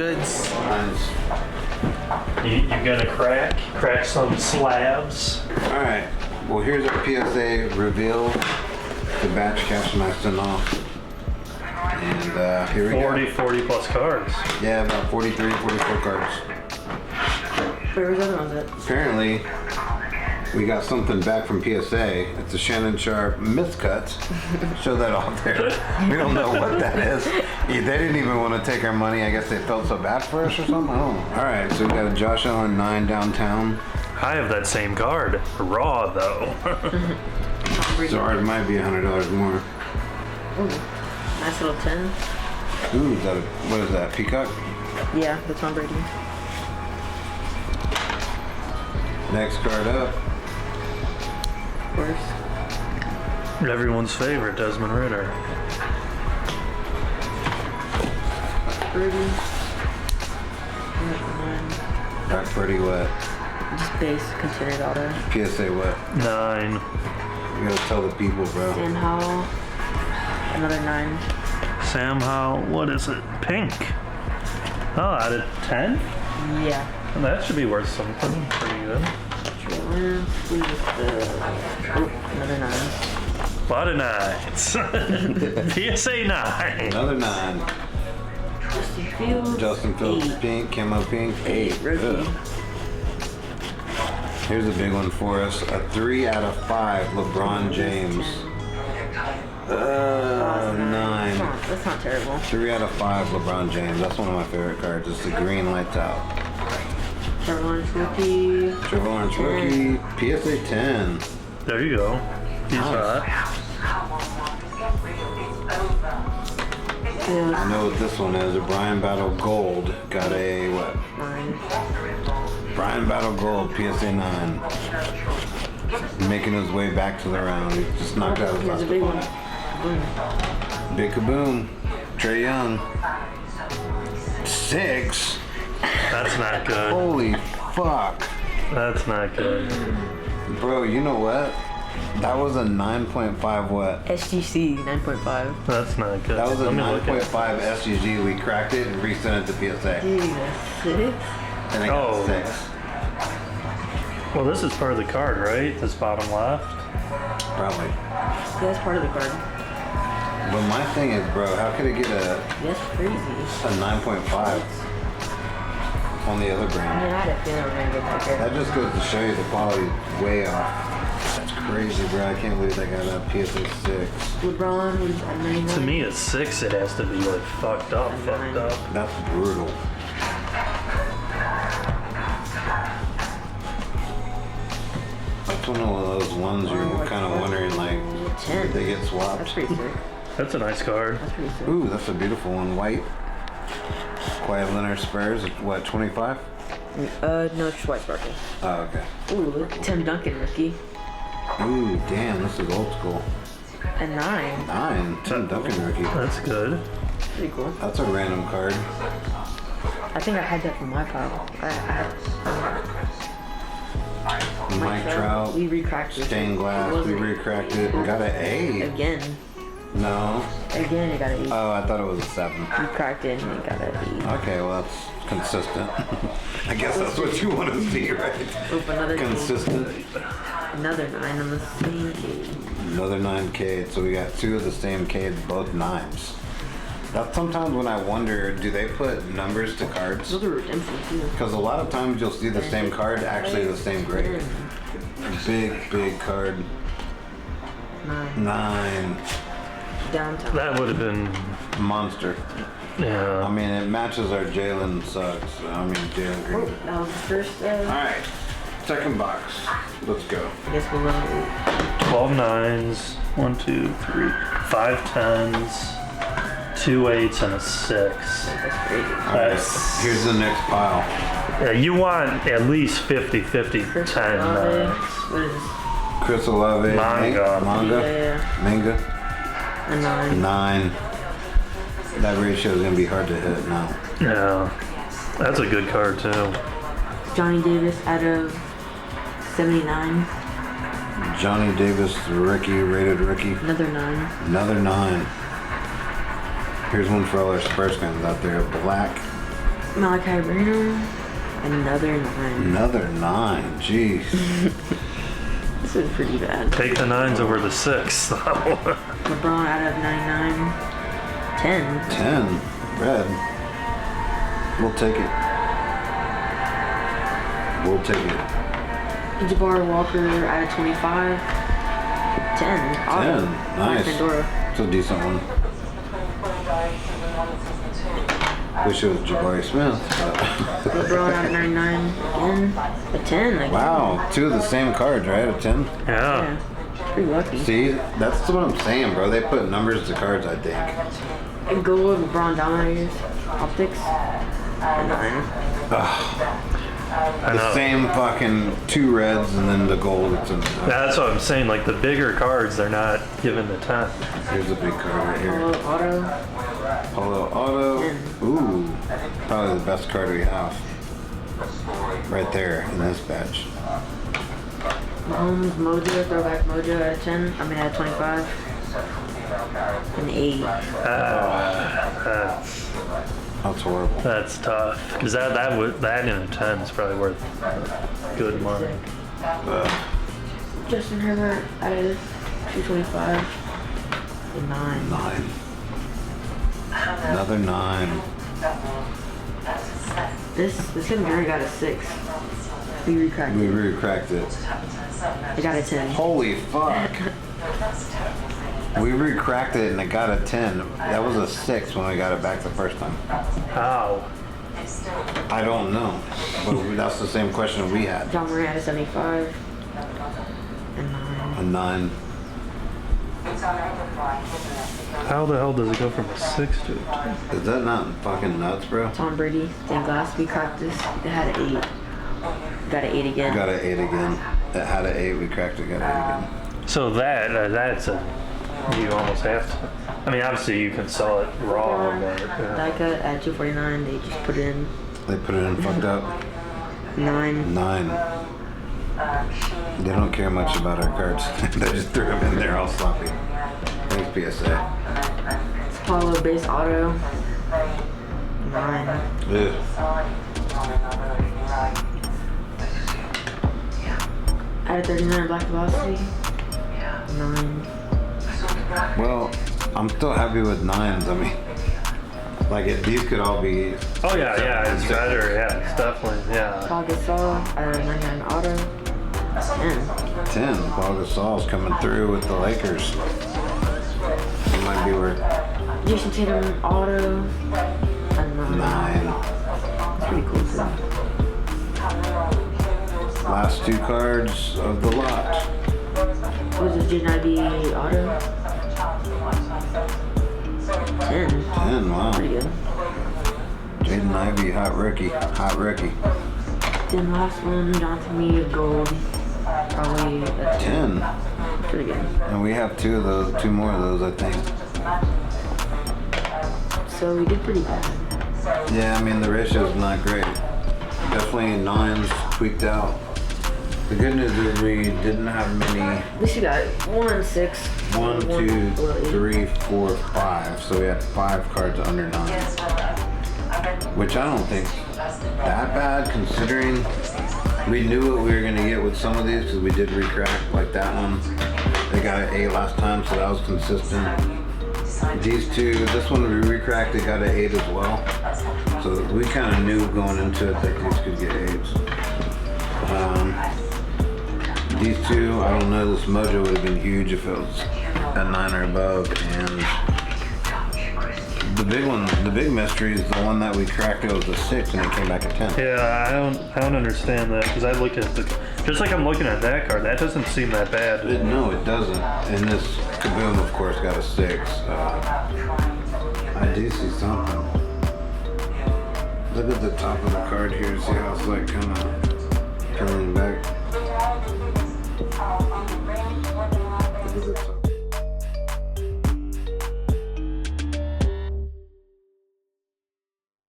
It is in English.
goods. Nice. You're gonna crack some slabs. All right. Well, here's our PSA reveal. The batch caption I sent off. And here we go. 40 plus cards. Yeah, about 43, 44 cards. Where was the other ones at? Apparently, we got something back from PSA. It's a Shannon Sharp miscut. Show that off there. We don't know what that is. They didn't even want to take our money. I guess they felt so bad for us or something. I don't know. All right, so we got a Josh Allen 9 downtown. I have that same card. Raw, though. So ours might be $100 more. Ooh, nice little 10. Ooh, what is that, Peacock? Yeah, that's Tom Brady. Next card up. Of course. Everyone's favorite, Desmond Ritter. Brady. Got pretty wet. Just base, continued auto. PSA what? 9. You gotta tell the people, bro. Dan Howell. Another 9. Sam Howell, what is it? Pink. Oh, out of 10? Yeah. Well, that should be worth something. Pretty good. Another 9. A lot of 9s. PSA 9. Another 9. Justin Fields. Justin Fields 8. pink, camo pink, 8. Rookie. Ugh. Here's a big one for us. A 3 out of 5 LeBron James. 9. That's not terrible. 3 out of 5 LeBron James. That's one of my favorite cards. It's the green lights out. Trevor Lawrence rookie. Trevor Lawrence rookie. PSA 10. There you go. He's hot. Yeah. I know what this one is. A Brian Battle Gold. Got a what? 9. Brian Battle Gold, PSA 9. Making his way back to the round. He just knocked out his Here's last a big one. opponent. Big kaboom. Trey Young. 6. That's not good. Holy fuck. That's not good. Bro, you know what? That was a 9.5 what? SGC 9.5. That's not good. That was a Let me look at 9.5 SGG. We cracked it and resent it to PSA. Dude, that's 6. And I got Oh. 6. Well, this is part of the card, right? This bottom left. Probably. Yeah, that's part of the card. But my thing is, bro, how could it get a That's crazy. 9.5 on the other I brand? mean, I had a feeling we were going to get that here. That just goes to show you the quality is way off. That's crazy, bro. I can't believe they got a PSA 6. LeBron was at 99. To me, at 6, it has to be like fucked up. That's brutal. That's one of those ones you're kind of wondering, like, 10. did they get That's swapped? pretty sick. That's a nice card. That's pretty sick. Ooh, that's a beautiful one. White. Quiet Leonard Spurs, what, 25? No, it's White Sparkle. Oh, okay. Ooh, Tim Duncan rookie. Ooh, damn, this is old school. A 9. 9, Tim Duncan rookie. That's good. Pretty cool. That's a random card. I think I had that from my pile. I had Mike Trout, We recracked it. stained glass, we recracked it, got an A. Again. No. Again, it got an 8. Oh, I thought it was a 7. We cracked it and it got an 8. Okay, well that's consistent. I guess that's what you want to see, right? Oop, another Consistent. Another 9 on the same cage. Another 9K, so we got 2 of the same K, both 9s. That's sometimes when I wonder, do they put numbers to cards? Those are redemption too. Because a lot of times you'll see the same card, actually the same grade. Big card. 9. Downtown. That would have been, Monster. I yeah. mean, it matches our Jalen sucks. I mean, Jalen Oh, Green. that was the first. Alright, second box. Let's go. I guess we'll run 12 9s, 1, 2, 3, 5 10s, 2 8s, and a 6. That's crazy. That's, Here's the next pile. yeah, you want at least 50, 50, 10 Chris Olave. 9s. What is this? Chris Olave. Manga. Yeah. Manga. A 9. 9. That ratio is going to be hard to hit now. Yeah, that's a good card too. Johnny Davis out of 79. Johnny Davis, rookie, rated rookie. Another 9. Another 9. Here's one for all our Spurs fans out there. Black Malachi Bruno. Another 9. Another 9. Jeez. This is pretty bad. Take the 9s over the 6. LeBron out of 99. 10. 10. Red. We'll take it. We'll take it. Jabbar Walker out of 25. 10. 10. Nice. Pandora. It's a decent one. Wish it was Jabari Smith. LeBron out of 99. Again. A 10. Like, Wow. 2 of the same cards, right? A 10? Yeah. Yeah. Pretty lucky. See, that's what I'm saying, bro. They put numbers to cards, I think. And gold, LeBron dominators. Optics. A 9. I The know. same fucking 2 reds and then the gold. It's a, That's what I'm saying. Like the bigger cards, they're not given the 10. here's a big card right here. Polo auto. Polo Auto. Ooh, probably the best card we have. Right there in this batch. Mahomes Mojo, throwback Mojo out of 10. I mean out of 25. An 8. That's horrible. That's tough. Because that in a 10 is probably worth good money. Justin Herbert out of 225. A 9. 9. Another 9. This Henry got a 6. We recracked We it. re-cracked it. It got a 10. Holy fuck. We re-cracked it and it got a 10. That was a 6 when we got it back the first time. How? I don't know. But that's the same question we had. John Moran out of 75. A 9. A 9. How the hell does it go from a 6 to a 10? Is that not fucking nuts, bro? Tom Brady, stained glass. We cracked this. It had an 8. Got an 8 again. Got an 8 again. It had an 8. We cracked it. Got an 8 again. So that's a. You almost have to. I mean, obviously you can sell it raw, but Die cut at 249. They just put it in. They put it in fucked up. 9. 9. They don't care much about our cards. They just threw them in there all sloppy. Thanks, PSA. It's Apollo base auto. 9. Ugh. Out of 39, Black Velocity. 9. Well, I'm still happy with 9s. I mean, like these could all be. oh yeah, it's better. Yeah, it's definitely Paul Gasol out of 99 auto. 10. 10. Paul Gasol's coming through with the Lakers. It might be worth Jason Tatum auto. A 9. 9. It's pretty cool too. Last 2 cards of the lot. What was this J9B auto? 10. 10. Wow. Pretty good. Jaden Ivey, hot rookie. Hot rookie. Then last one, Jonathan Me of gold. Probably a 10. 10. Pretty good. And we have 2 of those. 2 more of those, I think. So we did pretty bad. Yeah, I mean the ratio's not great. Definitely 9s tweaked out. The good news is we didn't have many. At least you got 1, 6. 1, 2, 3, 4, 5. So we had 5 cards under 9, which I don't think that bad considering we knew what we were gonna get with some of these because we did recrack like that one. They got an 8 last time, so that was consistent. These 2, this one we recracked, they got an 8 as well. So we kind of knew going into it that these could get 8s. These 2, I don't know, this Mojo would have been huge if it was a 9 or above. And the big one, the big mystery is the one that we cracked. It was a 6 and it came back at 10. Yeah, I don't understand that because I look at just like I'm looking at that card. That doesn't seem that bad. No, it doesn't. And this Kaboom, of course, got a 6. I do see something. Look at the top of the card here. See how it's like kind of.